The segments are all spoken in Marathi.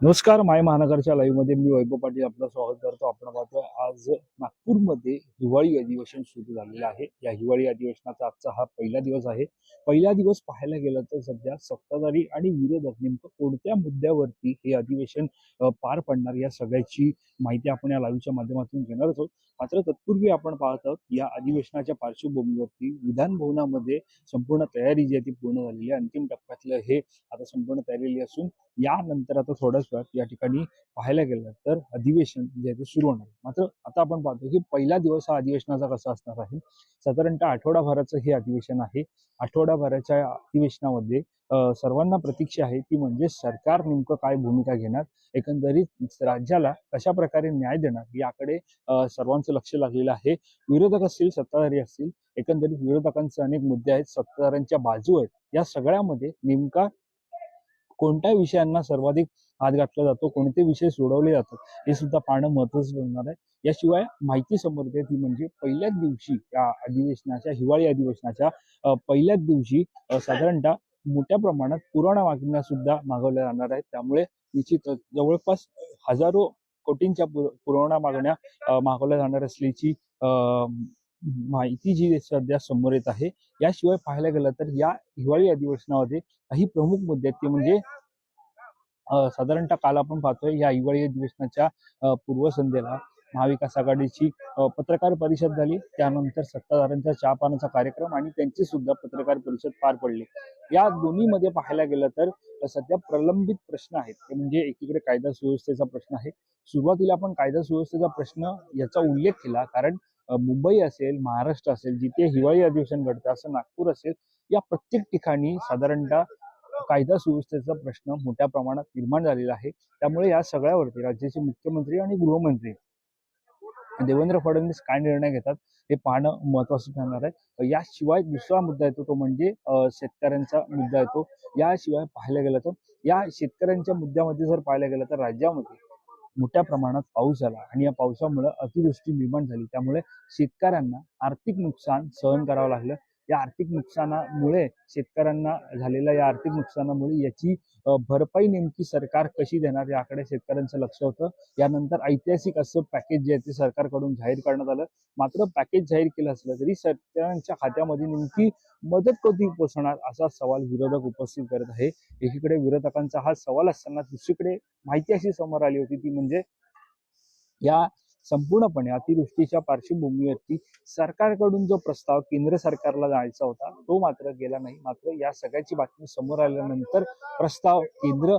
नमस्कार. माय महानगरच्या लाईव्ह मध्ये मी वैभव पाटील आपलं स्वागत करतो. आपण पाहतोय आज नागपूरमध्ये हिवाळी अधिवेशन सुरू झालेलं आहे. या हिवाळी अधिवेशनाचा आजचा हा पहिला दिवस आहे. पहिला दिवस पाहायला गेलं तर सध्या सत्ताधारी आणि विरोधक नेमकं कोणत्या मुद्द्यावरती हे अधिवेशन पार पडणार या सगळ्याची माहिती आपण या लाईव्हच्या माध्यमातून घेणार आहोत. मात्र तत्पूर्वी आपण पाहत आहोत या अधिवेशनाच्या पार्श्वभूमीवरती विधान भवनामध्ये संपूर्ण तयारी जी आहे ती पूर्ण झालेली आहे. अंतिम टप्प्यातलं हे आता संपूर्ण तयारी असून यानंतर आता थोड्याच वेळात या ठिकाणी पाहायला गेलं तर अधिवेशन जे आहे ते सुरू होणार. मात्र आता आपण पाहतो की पहिला दिवस हा अधिवेशनाचा कसा असणार आहे. साधारणतः आठवडाभराचं हे अधिवेशन आहे. आठवडाभराच्या अधिवेशनामध्ये सर्वांना प्रतीक्षा आहे ती म्हणजे सरकार नेमकं काय भूमिका घेणार, एकंदरीत राज्याला कशा प्रकारे न्याय देणार याकडे सर्वांचं लक्ष लागलेलं आहे. विरोधक असतील, सत्ताधारी असतील, एकंदरीत विरोधकांचे अनेक मुद्दे आहेत, सत्ताधाऱ्यांच्या बाजू आहेत. या सगळ्यामध्ये नेमका कोणत्या विषयांना सर्वाधिक हात घातला जातो, कोणते विषय सोडवले जातात हे सुद्धा पाहणं महत्त्वाचं बनणार आहे. याशिवाय माहिती समोर येते ती म्हणजे पहिल्याच दिवशी या अधिवेशनाच्या हिवाळी अधिवेशनाच्या पहिल्याच दिवशी साधारणतः मोठ्या प्रमाणात पुरवणा मागण्या सुद्धा मागवल्या जाणार आहेत. त्यामुळे निश्चितच जवळपास हजारो कोटींच्या पुरवणा मागण्या मागवल्या जाणार असल्याची माहिती जी सध्या समोर येत आहे. याशिवाय पाहायला गेलं तर या हिवाळी अधिवेशनामध्ये काही प्रमुख मुद्दे आहेत ते म्हणजे साधारणतः काल आपण पाहतोय या हिवाळी अधिवेशनाच्या पूर्वसंध्येला महाविकास आघाडीची पत्रकार परिषद झाली. त्यानंतर सत्ताधाऱ्यांचा चहा पाण्याचा कार्यक्रम आणि त्यांची सुद्धा पत्रकार परिषद पार पडली. या दोन्हीमध्ये पाहायला गेलं तर सध्या प्रलंबित प्रश्न आहेत ते म्हणजे एकीकडे कायदा सुव्यवस्थेचा प्रश्न आहे. सुरुवातीला आपण कायदा सुव्यवस्थेचा प्रश्न याचा उल्लेख केला कारण मुंबई असेल, महाराष्ट्र असेल, जिथे हिवाळी अधिवेशन घडतं असं नागपूर असेल, या प्रत्येक ठिकाणी साधारणतः कायदा सुव्यवस्थेचा प्रश्न मोठ्या प्रमाणात निर्माण झालेला आहे. त्यामुळे या सगळ्यावरती राज्याचे मुख्यमंत्री आणि गृहमंत्री देवेंद्र फडणवीस काय निर्णय घेतात हे पाहणं महत्वाचं ठरणार आहे. याशिवाय दुसरा मुद्दा येतो तो म्हणजे शेतकऱ्यांचा मुद्दा येतो. याशिवाय पाहायला गेलं तर या शेतकऱ्यांच्या मुद्द्यामध्ये जर पाहायला गेलं तर राज्यामध्ये मोठ्या प्रमाणात पाऊस झाला आणि या पावसामुळे अतिवृष्टी निर्माण झाली. त्यामुळे शेतकऱ्यांना आर्थिक नुकसान सहन करावं लागलं. या आर्थिक नुकसानामुळे शेतकऱ्यांना झालेल्या या आर्थिक नुकसानामुळे याची भरपाई नेमकी सरकार कशी देणार याकडे शेतकऱ्यांचं लक्ष होतं. यानंतर ऐतिहासिक असं पॅकेज जे आहे ते सरकारकडून जाहीर करण्यात आलं. मात्र पॅकेज जाहीर केलं असलं तरी शेतकऱ्यांच्या खात्यामध्ये नेमकी मदत कधी पोहोचणार असा सवाल विरोधक उपस्थित करत आहे. एकीकडे विरोधकांचा हा सवाल असताना दुसरीकडे माहिती अशी समोर आली होती ती म्हणजे या संपूर्णपणे अतिवृष्टीच्या पार्श्वभूमीवरती सरकारकडून जो प्रस्ताव केंद्र सरकारला जायचा होता तो मात्र गेला नाही. मात्र या सगळ्याची बातमी समोर आल्यानंतर प्रस्ताव केंद्र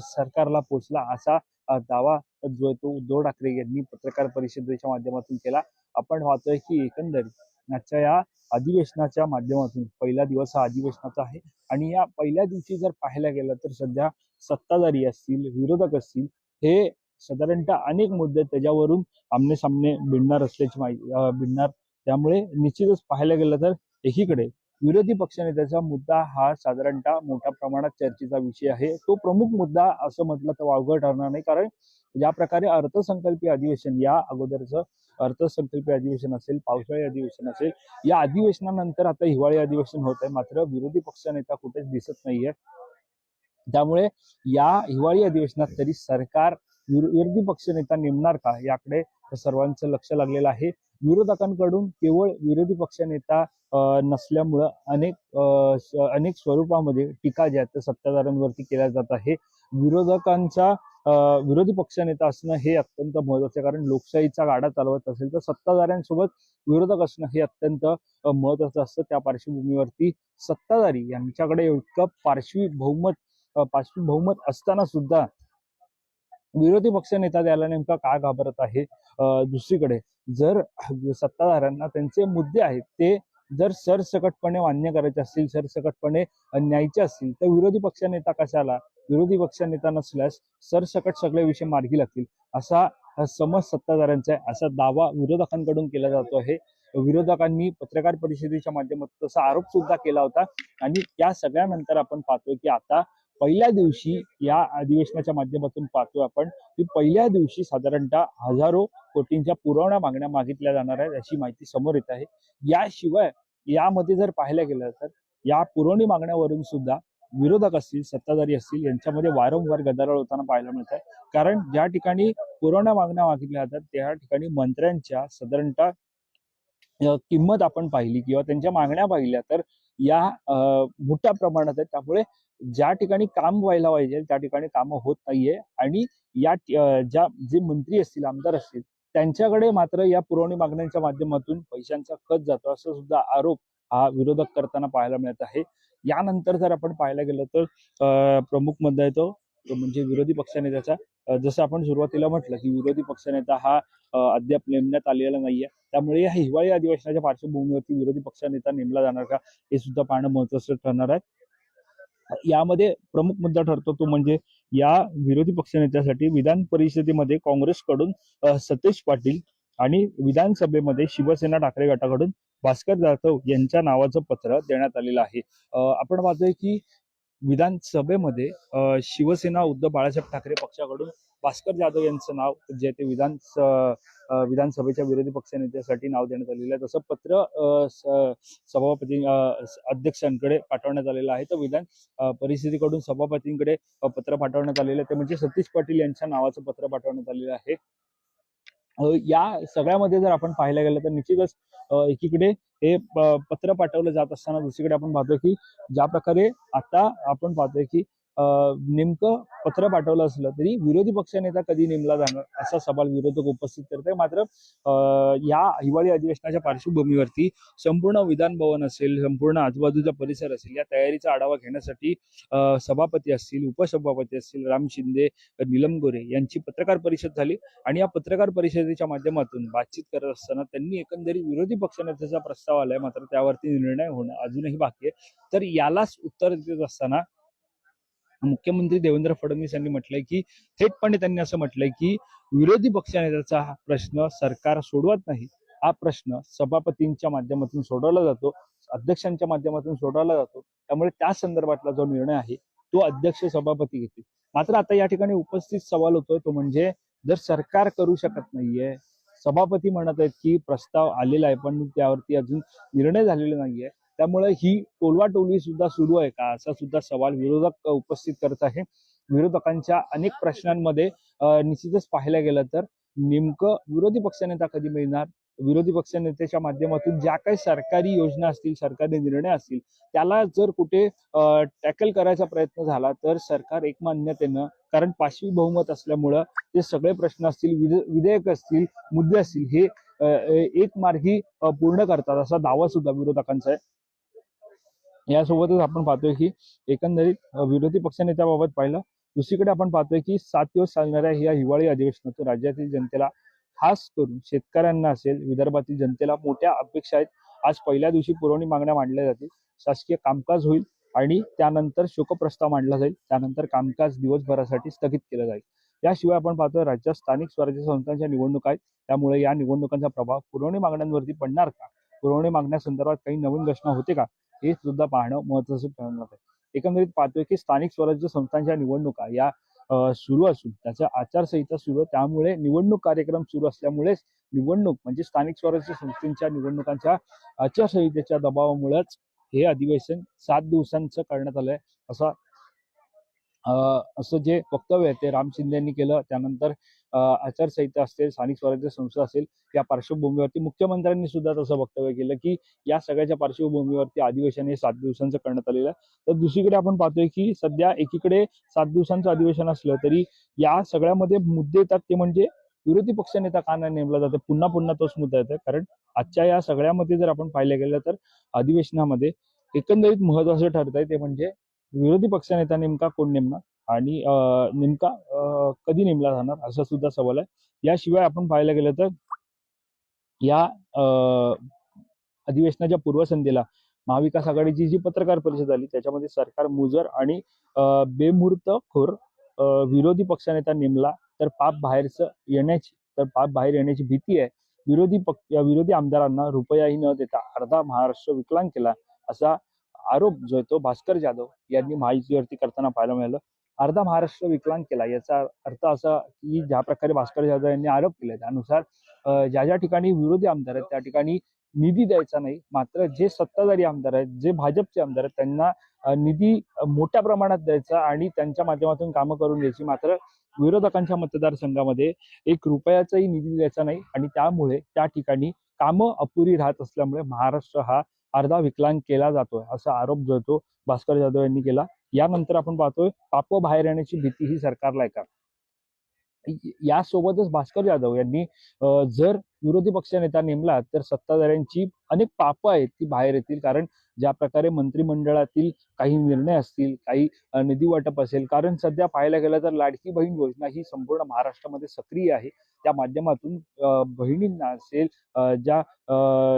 सरकारला पोहोचला असा दावा जो आहे तो उद्धव ठाकरे यांनी पत्रकार परिषदेच्या माध्यमातून केला. आपण पाहतोय की एकंदरीत आजच्या या अधिवेशनाच्या माध्यमातून पहिला दिवस हा अधिवेशनाचा आहे आणि या पहिल्या दिवशी जर पाहायला गेलं तर सध्या सत्ताधारी असतील, विरोधक असतील, हे साधारणतः अनेक मुद्दे त्याच्यावरून आमने सामने भिडणार असल्याची माहिती भिडणार. त्यामुळे निश्चितच पाहायला गेलं तर एकीकडे विरोधी पक्षनेत्याचा मुद्दा हा साधारणतः मोठ्या प्रमाणात चर्चेचा विषय आहे. तो प्रमुख मुद्दा असं म्हटलं तर वावगं ठरणार नाही कारण ज्या प्रकारे अर्थसंकल्पीय अधिवेशन या अगोदरचं अर्थसंकल्पीय अधिवेशन असेल, पावसाळी अधिवेशन असेल, या अधिवेशनानंतर आता हिवाळी अधिवेशन होत आहे. मात्र विरोधी पक्षनेता कुठेच दिसत नाहीये. त्यामुळे या हिवाळी अधिवेशनात तरी सरकार विरोधी पक्षनेता नेमणार का याकडे सर्वांचं लक्ष लागलेलं आहे. विरोधकांकडून केवळ विरोधी पक्षनेता नसल्यामुळं अनेक स्वरूपामध्ये टीका ज्या आहेत सत्ताधाऱ्यांवरती केल्या जात आहे. विरोधकांचा विरोधी पक्षनेता असणं हे अत्यंत महत्वाचं आहे कारण लोकशाहीचा गाडा चालवत असेल तर सत्ताधाऱ्यांसोबत विरोधक असणं हे अत्यंत महत्वाचं असतं. त्या पार्श्वभूमीवरती सत्ताधारी यांच्याकडे इतकं पार्श्वभौमत असताना सुद्धा विरोधी पक्षनेता द्यायला नेमका का घाबरत आहे. दुसरीकडे जर सत्ताधाऱ्यांना त्यांचे मुद्दे आहेत ते जर सरसकटपणे मान्य करायचे असतील, सरसकटपणे न्यायचे असतील तर विरोधी पक्षनेता कशाला, विरोधी पक्षनेता नसल्यास सरसकट सगळे विषय मार्गी लागतील असा समज सत्ताधाऱ्यांचा आहे. असा दावा विरोधकांकडून केला जातो आहे. विरोधकांनी पत्रकार परिषदेच्या माध्यमातून तसा आरोप सुद्धा केला होता आणि या सगळ्यानंतर आपण पाहतोय की आता पहिल्या दिवशी या अधिवेशनाच्या माध्यमातून पाहतोय आपण की पहिल्या दिवशी साधारणतः हजारो कोटींच्या पुरवणा मागण्या मागितल्या जाणार आहेत अशी माहिती समोर येत आहे. याशिवाय यामध्ये जर पाहायला गेलं तर या पुरवणी मागण्यावरून सुद्धा विरोधक असतील, सत्ताधारी असतील यांच्यामध्ये वारंवार गदारोळ होताना पाहायला मिळत आहे. कारण ज्या ठिकाणी पुरवण्या मागण्या मागितल्या जातात त्या ठिकाणी मंत्र्यांच्या साधारणतः किंमत आपण पाहिली किंवा त्यांच्या मागण्या पाहिल्या तर या मोठ्या प्रमाणात आहेत. त्यामुळे ज्या ठिकाणी काम व्हायला पाहिजे त्या ठिकाणी कामं होत नाहीये आणि या ज्या जे मंत्री असतील, आमदार असतील त्यांच्याकडे मात्र या पुरवणी मागण्यांच्या माध्यमातून पैशांचा खत जातो असं सुद्धा आरोप हा विरोधक करताना पाहायला मिळत आहे. यानंतर जर आपण पाहायला गेलं तर प्रमुख मुद्दा येतो म्हणजे विरोधी पक्षनेत्याचा. जसं आपण सुरुवातीला म्हटलं की विरोधी पक्षनेता हा अद्याप नेमण्यात आलेला नाहीये. त्यामुळे या हिवाळी अधिवेशनाच्या पार्श्वभूमीवरती विरोधी पक्षनेता नेमला जाणार का हे सुद्धा पाहणं महत्त्वाचं ठरणार आहे. यामध्ये प्रमुख मुद्दा ठरतो तो म्हणजे या विरोधी पक्षनेत्यासाठी विधान परिषदेमध्ये काँग्रेसकडून सतेज पाटील आणि विधानसभेमध्ये शिवसेना ठाकरे गटाकडून भास्कर जाधव यांच्या नावाचं पत्र देण्यात आलेलं आहे. आपण पाहतोय की विधानसभेमध्ये शिवसेना उद्धव बाळासाहेब ठाकरे पक्षाकडून भास्कर जाधव यांचं नाव जे ते विधानसभेच्या विरोधी पक्षनेत्यासाठी नाव देण्यात आलेलं आहे. तसं पत्र सभापती अध्यक्षांकडे पाठवण्यात आलेलं आहे. तर विधान परिषदेकडून सभापतींकडे पत्र पाठवण्यात आलेलं आहे ते म्हणजे सतीश पाटील यांच्या नावाचं पत्र पाठवण्यात आलेलं आहे. या सगळ्यामध्ये जर आपण पाहायला गेलं तर निश्चितच एकीकडे हे पत्र पाठवलं जात असताना दुसरीकडे आपण पाहतो की ज्या प्रकारे आता आपण पाहतोय की नेमकं पत्र पाठवलं असलं तरी विरोधी पक्षनेता कधी नेमला जाणार असा सवाल विरोधक उपस्थित करते. मात्र या हिवाळी अधिवेशनाच्या पार्श्वभूमीवरती संपूर्ण विधान भवन असेल, संपूर्ण आजूबाजूचा परिसर असेल या तयारीचा आढावा घेण्यासाठी सभापती असतील, उपसभापती असतील, राम शिंदे, नीलम गोरे यांची पत्रकार परिषद झाली आणि या पत्रकार परिषदेच्या माध्यमातून बातचीत करत असताना त्यांनी एकंदरीत विरोधी पक्षनेत्याचा प्रस्ताव आलाय मात्र त्यावरती निर्णय होणं अजूनही बाकी आहे. तर यालाच उत्तर देत असताना मुख्यमंत्री देवेंद्र फडणवीस यांनी म्हटलंय की थेटपणे त्यांनी असं म्हटलंय की विरोधी पक्षनेत्याचा हा प्रश्न सरकार सोडवत नाही. हा प्रश्न सभापतींच्या माध्यमातून सोडवला जातो, अध्यक्षांच्या माध्यमातून सोडवला जातो. त्यामुळे त्या संदर्भातला जो निर्णय आहे तो अध्यक्ष सभापती घेतील. मात्र आता या ठिकाणी उपस्थित सवाल होतोय तो म्हणजे जर सरकार करू शकत नाहीये, सभापती म्हणत आहेत की प्रस्ताव आलेला आहे पण त्यावरती अजून निर्णय झालेला नाहीये, त्यामुळे ही टोलवाटोलवी सुद्धा सुरू आहे का असा सुद्धा सवाल विरोधक उपस्थित करत आहे. विरोधकांच्या अनेक प्रश्नांमध्ये निश्चितच पाहायला गेलं तर नेमकं विरोधी पक्षनेता कधी मिळणार, विरोधी पक्षनेत्याच्या माध्यमातून ज्या काही सरकारी योजना असतील, सरकारी निर्णय असतील त्याला जर कुठे टॅकल करायचा प्रयत्न झाला तर सरकार एकमान्यतेनं, कारण पाचवी बहुमत असल्यामुळं ते सगळे प्रश्न असतील, विधेयक असतील, मुद्दे असतील हे एक मार्गी पूर्ण करतात असा दावा सुद्धा विरोधकांचा आहे. यासोबतच आपण पाहतोय की एकंदरीत विरोधी पक्षनेत्याबाबत पाहिलं, दुसरीकडे आपण पाहतोय की 7 दिवस चालणाऱ्या या हिवाळी अधिवेशनातून राज्यातील जनतेला, खास करून शेतकऱ्यांना असेल, विदर्भातील जनतेला मोठ्या अपेक्षा आहेत. आज पहिल्या दिवशी पुरवणी मागण्या मांडल्या जातील, शासकीय कामकाज होईल आणि त्यानंतर शोकप्रस्ताव मांडला जाईल, त्यानंतर कामकाज दिवसभरासाठी स्थगित केलं जाईल. याशिवाय आपण पाहतोय राज्यात स्थानिक स्वराज्य संस्थांच्या निवडणुका आहेत, त्यामुळे या निवडणुकांचा प्रभाव पुरवणी मागण्यांवरती पडणार का, पुरवणी मागण्यासंदर्भात काही नवीन घोषणा होते का हे सुद्धा पाहणं महत्त्वाचं ठरणार आहे. एकंदरीत पाहतोय की स्थानिक स्वराज्य संस्थांच्या निवडणुका या सुरू असून त्याच्या आचारसंहिता सुरू आहे, त्यामुळे निवडणूक कार्यक्रम सुरू असल्यामुळेच निवडणूक म्हणजे स्थानिक स्वराज्य संस्थांच्या निवडणुकांच्या आचारसंहितेच्या दबावामुळेच हे अधिवेशन 7 दिवसांचं करण्यात आलंय असं जे वक्तव्य आहे ते राम शिंदे यांनी केलं. त्यानंतर आचारसंहिता असेल, स्थानिक स्वराज्य संस्था असेल या पार्श्वभूमीवरती मुख्यमंत्र्यांनी सुद्धा तसं वक्तव्य केलं की या सगळ्याच्या पार्श्वभूमीवरती अधिवेशन हे 7 दिवसांचं करण्यात आलेलं आहे. तर दुसरीकडे आपण पाहतोय की सध्या एकीकडे 7 दिवसांचं अधिवेशन असलं तरी या सगळ्यामध्ये मुद्दे येतात ते म्हणजे विरोधी पक्षनेता का नाही नेमला जातो. पुन्हा पुन्हा तोच मुद्दा येतो, कारण आजच्या या सगळ्यामध्ये जर आपण पाहिलं गेलं तर अधिवेशनामध्ये एकंदरीत महत्वाचं ठरतंय ते म्हणजे विरोधी पक्षनेता नेमका कोण नेमणार आणि नेमका कधी नेमला जाणार असा सुद्धा सवाल आहे. याशिवाय आपण पाहायला गेलं तर या अधिवेशनाच्या पूर्वसंध्येला महाविकास आघाडीची जी पत्रकार परिषद झाली त्याच्यामध्ये सरकार मुजर आणि बेमुहूर्तखोर विरोधी पक्षनेता नेमला तर पाप बाहेर येण्याची भीती आहे. विरोधी आमदारांना रुपयाही न देता अर्धा महाराष्ट्र विकलांग केला असा आरोप जो आहे तो भास्कर जाधव यांनी माहितीवरती करताना पाहायला मिळालं. अर्धा महाराष्ट्र विकलांग केला याचा अर्थ असा की ज्या प्रकारे भास्कर जाधव यांनी आरोप केले त्यानुसार ज्या ज्या ठिकाणी विरोधी आमदार आहेत त्या ठिकाणी निधी द्यायचा नाही, मात्र जे सत्ताधारी आमदार आहेत, जे भाजपचे आमदार आहेत, त्यांना निधी मोठ्या प्रमाणात द्यायचा आणि त्यांच्या माध्यमातून कामं करून घ्यायची. मात्र विरोधकांच्या मतदारसंघामध्ये एक रुपयाचाही निधी द्यायचा नाही आणि त्यामुळे त्या ठिकाणी कामं अपुरी राहत असल्यामुळे महाराष्ट्र हा अर्धा विकलांग केला जातोय, असा आरोप जो तो भास्कर जाधव यांनी केला. यानंतर आपण पाहतोय पाप बाहेर येण्याची भीती ही सरकारला आहे का? यासोबतच भास्कर जाधव यांनी जर विरोधी पक्षनेता नेमला तर सत्ताधाऱ्यांची अनेक पापं आहेत ती बाहेर येतील. कारण ज्या प्रकारे मंत्रिमंडळातील काही निर्णय असतील, काही निधी वाटप असेल, कारण सध्या पाहायला गेलं तर लाडकी बहीण योजना ही संपूर्ण महाराष्ट्रामध्ये सक्रिय आहे. त्या माध्यमातून बहिणींना असेल, ज्या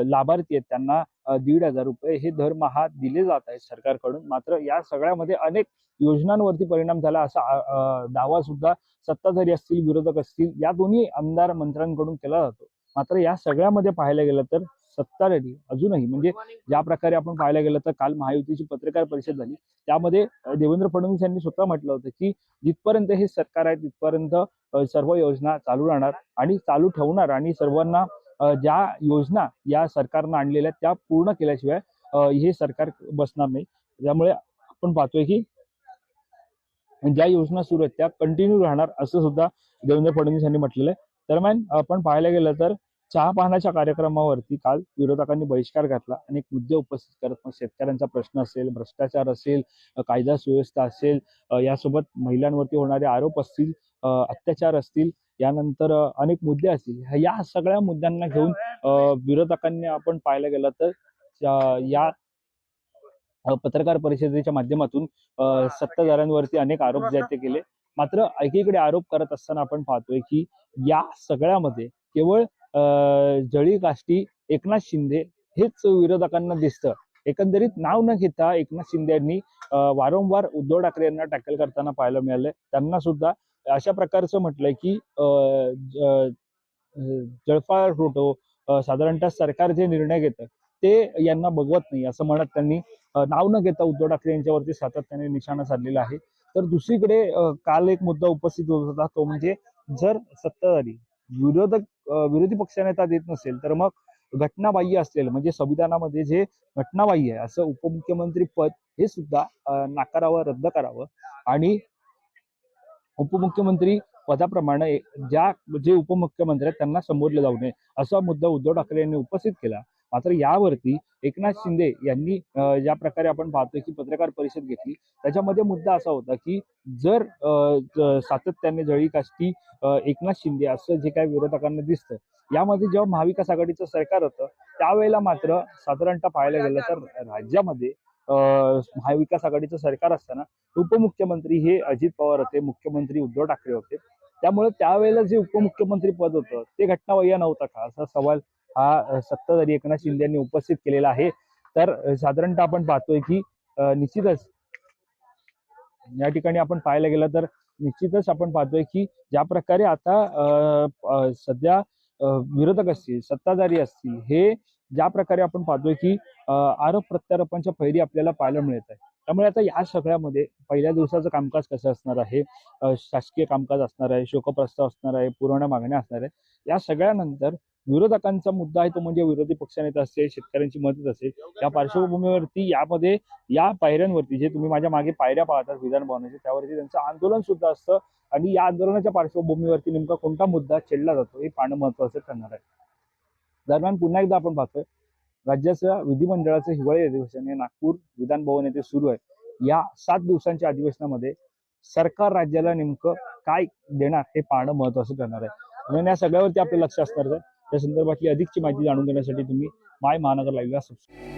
लाभार्थी आहेत त्यांना 1,500 रुपये हे दरमहा दिले जात आहेत सरकारकडून. मात्र या सगळ्यामध्ये अनेक योजनांवरती परिणाम झाला असा दावा सुद्धा सत्ताधारी असतील, विरोधक असतील, या दोन्ही आमदार मंत्र्यांकडून केला जातो. मात्र या सगळ्यामध्ये पाहायला गेलं तर सत्ताधारी अजूनही, म्हणजे ज्या प्रकारे आपण पाहायला गेलं तर काल महायुतीची पत्रकार परिषद झाली, त्यामध्ये देवेंद्र फडणवीस यांनी स्वतः म्हटलं होतं की जिथपर्यंत हे सरकार आहे तिथपर्यंत सर्व योजना चालू राहणार आणि चालू ठेवणार आणि सर्वांना ज्या योजना या सरकारनं आणलेल्या त्या पूर्ण केल्याशिवाय हे सरकार बसणार नाही. त्यामुळे आपण पाहतोय की ज्या योजना सुरू आहेत त्या कंटिन्यू राहणार असं सुद्धा देवेंद्र फडणवीस यांनी म्हटलेलं आहे. दरम्यान आपण पाहायला गेलं तर चहापानाच्या कार्यक्रमावरती काल विरोधकांनी बहिष्कार घातला. अनेक मुद्दे उपस्थित करत, मग शेतकऱ्यांचा प्रश्न असेल, भ्रष्टाचार असेल, कायदा सुव्यवस्था असेल, यासोबत महिलांवरती होणारे आरोप असतील, अत्याचार असतील, यानंतर अनेक मुद्दे असतील. या सगळ्या मुद्द्यांना घेऊन विरोधकांनी आपण पाहायला गेलं तर या पत्रकार परिषदेच्या माध्यमातून सत्ताधाऱ्यांवरती अनेक आरोप जे आहेत ते केले. मात्र एकीकडे आरोप करत असताना आपण पाहतोय की या सगळ्यामध्ये केवळ जळी काष्टी एकनाथ शिंदे हेच विरोधकांना दिसतं. एकंदरीत नाव न घेता एकनाथ शिंदे यांनी वारंवार उद्धव ठाकरे यांना टॅकल करताना पाहायला मिळालंय. त्यांना सुद्धा अशा प्रकारचं म्हटलंय की जळफाळ फोटो, साधारणतः सरकार जे निर्णय घेतं ते यांना बघवत नाही असं म्हणत त्यांनी नाव न घेता उद्धव ठाकरे यांच्यावरती सातत्याने निशाणा साधलेला आहे. तर दुसरीकडे काल एक मुद्दा उपस्थित होत होता, तो म्हणजे जर सत्ताधारी विरोधी पक्षनेता देत नसेल तर मग घटनाबाह्य असलेलं, म्हणजे संविधानामध्ये जे घटनाबाह्य आहे असं उपमुख्यमंत्री पद हे सुद्धा नाकारावं, रद्द करावं आणि उपमुख्यमंत्री पदाप्रमाणे जे उपमुख्यमंत्री आहेत त्यांना संबोधलं जाऊ नये असा मुद्दा उद्धव ठाकरे यांनी उपस्थित केला. मात्र यावरती एकनाथ शिंदे यांनी ज्या प्रकारे आपण पाहतोय की पत्रकार परिषद घेतली, त्याच्यामध्ये मुद्दा असा होता की जर सातत्याने जळी काष्टी एकनाथ शिंदे असं जे काही विरोधकांना दिसतं, यामध्ये जेव्हा महाविकास आघाडीचं सरकार होतं त्यावेळेला मात्र साधारणतः पाहायला गेलं तर राज्यामध्ये महाविकास आघाडीचं सरकार असताना उपमुख्यमंत्री हे अजित पवार होते, मुख्यमंत्री उद्धव ठाकरे होते. त्यामुळे त्यावेळेला जे उपमुख्यमंत्री पद होतं ते घटनाबाह्य नव्हतं का, असा सवाल हा सत्ताधारी एकनाथ शिंदे यांनी उपस्थित केलेला आहे. तर साधारणतः आपण पाहतोय की निश्चितच या ठिकाणी आपण पाहायला गेलं तर निश्चितच आपण पाहतोय की ज्या प्रकारे आता सध्या विरोधक असतील, सत्ताधारी असतील, हे ज्या प्रकारे आपण पाहतोय की आरोप प्रत्यारोपांच्या फैरी आपल्याला पाहायला मिळत आहे. त्यामुळे आता या सगळ्यामध्ये पहिल्या दिवसाचं कामकाज कसं असणार आहे, शासकीय कामकाज असणार आहे, शोकप्रस्ताव असणार आहे, पुरवण्या मागण्या असणार आहे. या सगळ्यानंतर विरोधकांचा मुद्दा आहे तो म्हणजे विरोधी पक्षनेता असेल, शेतकऱ्यांची मदत असेल, या पार्श्वभूमीवरती यामध्ये या पायऱ्यांवरती जे तुम्ही माझ्या मागे पायऱ्या पाहतात विधान भवनाचे, त्यावरती त्यांचं आंदोलन सुद्धा असतं आणि या आंदोलनाच्या पार्श्वभूमीवरती नेमका कोणता मुद्दा छेडला जातो हे पाहणं महत्वाचं ठरणार आहे. दरम्यान पुन्हा एकदा आपण पाहतोय राज्याचं विधिमंडळाचं हिवाळी अधिवेशन हे नागपूर विधान भवन येथे सुरू आहे. या 7 दिवसांच्या अधिवेशनामध्ये सरकार राज्याला नेमकं काय देणार हे पाहणं महत्वाचं ठरणार आहे. म्हणून या सगळ्यावरती आपलं लक्ष असणार आहे. त्या संदर्भातली अधिकची माहिती जाणून घेण्यासाठी तुम्ही माय महानगर लाईव्हला सबस्क्राईब